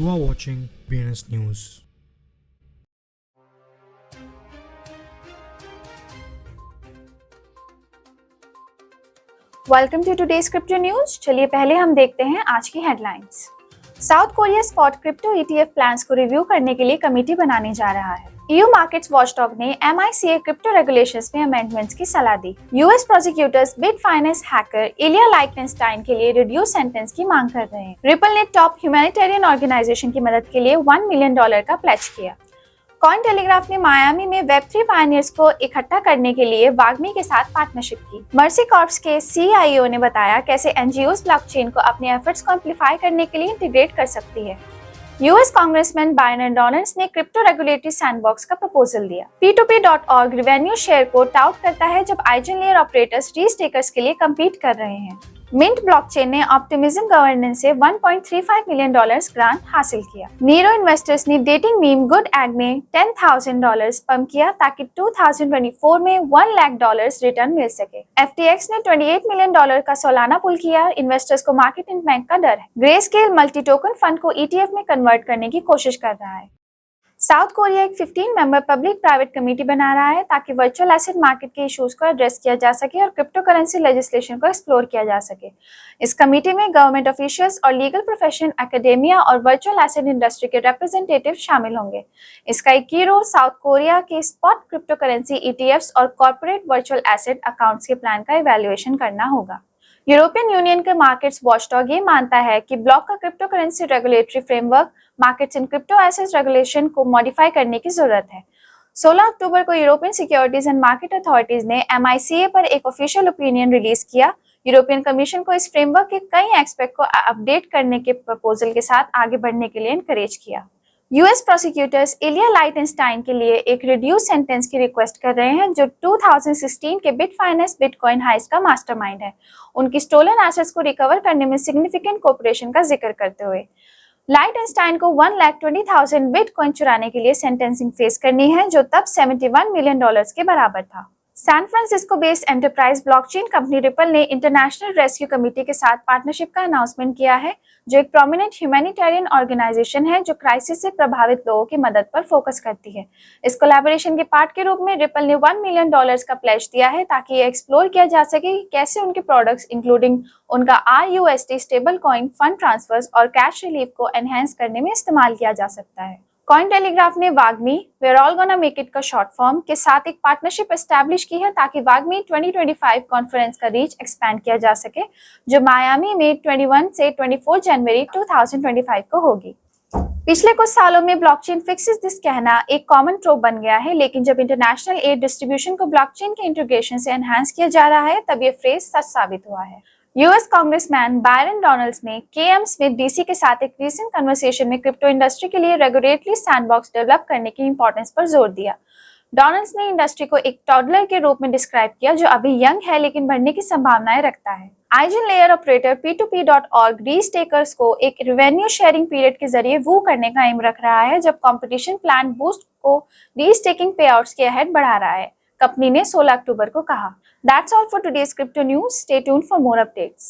You are watching BNS News. Welcome to today's crypto news. चलिए पहले हम देखते हैं आज की headlines. South Korea spot crypto ETF plans को रिव्यू करने के लिए कमेटी बनाने जा रहा है। ईयू मार्केट्स वॉचडॉग ने MICA क्रिप्टो रेगुलेशंस में अमेंडमेंट्स की सलाह दी। US prosecutors Bitfinex hacker Ilya Lichtenstein के लिए रिड्यूस सेंटेंस की मांग कर रहे हैं। रिपल ने टॉप ह्यूमैनिटेरियन ऑर्गेनाइजेशन की मदद के लिए $1 मिलियन का प्लेज किया। कॉइन टेलीग्राफ ने मायामी में वेब3 पायनियर्स को इकट्ठा करने के लिए वाग्मी के साथ पार्टनरशिप की। मर्सी कॉर्प्स के CIO ने बताया कैसे एनजीओस ब्लॉकचेन को अपने एफर्ट्स को एम्पलीफाई करने के लिए इंटीग्रेट कर सकती है। यूएस कांग्रेसमैन बायरन डोनाल्ड ने क्रिप्टो रेगुलेटरी सैंडबॉक्स का प्रपोजल दिया। P2P.org रिवेन्यू शेयर को टाउट करता है जब आइजन लेयर ऑपरेटर्स री-स्टेकर्स के लिए कम्पीट कर रहे हैं। मिंट ब्लॉकचेन ने ऑप्टिमिज्म गवर्नेंस से $1.35 मिलियन ग्रांट हासिल किया। नीरो इन्वेस्टर्स ने डेटिंग मीम गुड एग में $10,000 पंप किया ताकि 2024 में $1 लाख रिटर्न मिल सके। FTX ने $28 मिलियन का सालाना पुल किया। इन्वेस्टर्स को मार्केट इम्पैक्ट का डर है। Grey scale multi token fund को ETF में कन्वर्ट करने की कोशिश कर रहा है। साउथ कोरिया एक 15 मेंबर पब्लिक प्राइवेट कमेटी बना रहा है ताकि वर्चुअल एसेट मार्केट के इश्यूज को एड्रेस किया जा सके और क्रिप्टो करेंसी लेजिस्लेशन को एक्सप्लोर किया जा सके। इस कमेटी में गवर्नमेंट ऑफिशियल्स और लीगल प्रोफेशन, एकेडेमिया और वर्चुअल एसेट इंडस्ट्री के रिप्रेजेंटेटिव शामिल होंगे। इसका एक की रोल साउथ कोरिया के स्पॉट क्रिप्टो करेंसी ETFs और कॉर्पोरेट वर्चुअल एसेट अकाउंट्स के प्लान का इवैल्यूएशन करना होगा। यूरोपियन यूनियन के मार्केट्स वॉचडॉग ये मानता है कि ब्लॉक का crypto currency regulatory framework markets in crypto assets regulation को मॉडिफाई करने की जरूरत है। 16 अक्टूबर को European securities and market authorities ने MICA पर एक ऑफिशियल ओपिनियन रिलीज किया। यूरोपियन कमीशन को इस फ्रेमवर्क के कई एस्पेक्ट को अपडेट करने के प्रपोजल के साथ आगे बढ़ने के लिए एनकरेज किया। यूएस प्रोसिक्यूटर्स इलिया लाइटनस्टाइन के लिए एक रिड्यूस सेंटेंस की रिक्वेस्ट कर रहे हैं, जो 2016 के बिटफाइनेंस बिटकॉइन हाइस्ट का मास्टरमाइंड है। उनकी स्टोलन एसेट्स को रिकवर करने में सिग्निफिकेंट कोऑपरेशन का जिक्र करते हुए लाइटनस्टाइन को 1,20,000 बिटकॉइन चुराने के लिए सेंटेंसिंग फेस करनी है, जो तब $71 मिलियन के बराबर था। San Francisco based enterprise blockchain company Ripple ने इंटरनेशनल रेस्क्यू कमेटी के साथ पार्टनरशिप का अनाउंसमेंट किया है, जो एक प्रोमिनेंट ह्यूमैनिटेरियन ऑर्गेनाइजेशन है जो क्राइसिस से प्रभावित लोगों की मदद पर फोकस करती है। इस कोलैबोरेशन के पार्ट के रूप में रिपल ने $1 मिलियन का प्लेज दिया है ताकि ये एक्सप्लोर किया जा सके कि कैसे उनके प्रोडक्ट्स इंक्लूडिंग उनका RUSD stable coin, fund transfers और कैश रिलीफ को एनहेंस करने में इस्तेमाल किया जा सकता है। कॉइन टेलीग्राफ ने वाग्मी we're all gonna make it का शॉर्ट फॉर्म के साथ एक पार्टनरशिप एस्टैब्लिश की है ताकि वाग्मी 2025 कॉन्फ्रेंस का रीच एक्सपैंड किया जा सके, जो मायामी में 21 से 24 जनवरी 2025 को होगी। पिछले कुछ सालों में ब्लॉकचेन फिक्सेस दिस कहना एक कॉमन ट्रोप बन गया है, लेकिन जब इंटरनेशनल एड डिस्ट्रीब्यूशन को ब्लॉकचेन के इंटीग्रेशन से एनहांस किया जा रहा है, तब ये फ्रेज सच साबित हुआ है। यूएस कांग्रेसमैन बायरन डोनाल्ड ने KM स्मिथ DC के साथ एक रीसेंट कन्वर्सेशन में क्रिप्टो इंडस्ट्री के लिए रेगुलेटरी सैंडबॉक्स डेवलप करने की इंपॉर्टेंस पर जोर दिया। डोनाल्ड ने इंडस्ट्री को एक टॉडलर के रूप में डिस्क्राइब किया, जो अभी यंग है लेकिन बढ़ने की संभावनाएं रखता है। आइजन लेयर ऑपरेटर P2P.org री-स्टेकर्स को एक रेवेन्यू शेयरिंग पीरियड के जरिए वू करने का एम रख रहा है, जब कंपटीशन प्लान बूस्ट को री-स्टेकिंग पे आउट्स के अहेड बढ़ा रहा है, कंपनी ने 16 अक्टूबर को कहा। That's all for today's crypto news. Stay tuned for more updates.